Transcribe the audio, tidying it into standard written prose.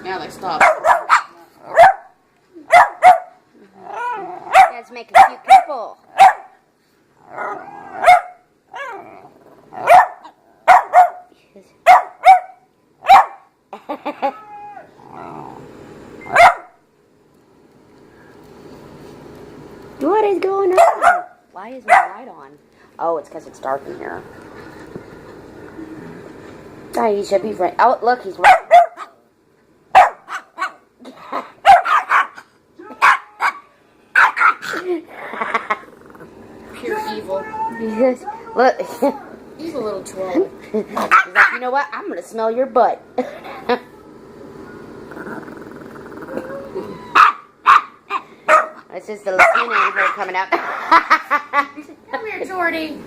Yeah, like stop. Dad's making a cute couple. What is going on? Why is my light on? Oh, it's because it's dark in here. Aiesha, be friend. Oh, look, he's right. Pure evil. Yes. Look. He's a little troll. He's like, you know what? I'm going to smell your butt. This is the Latina in her coming out. Come here, Jordy.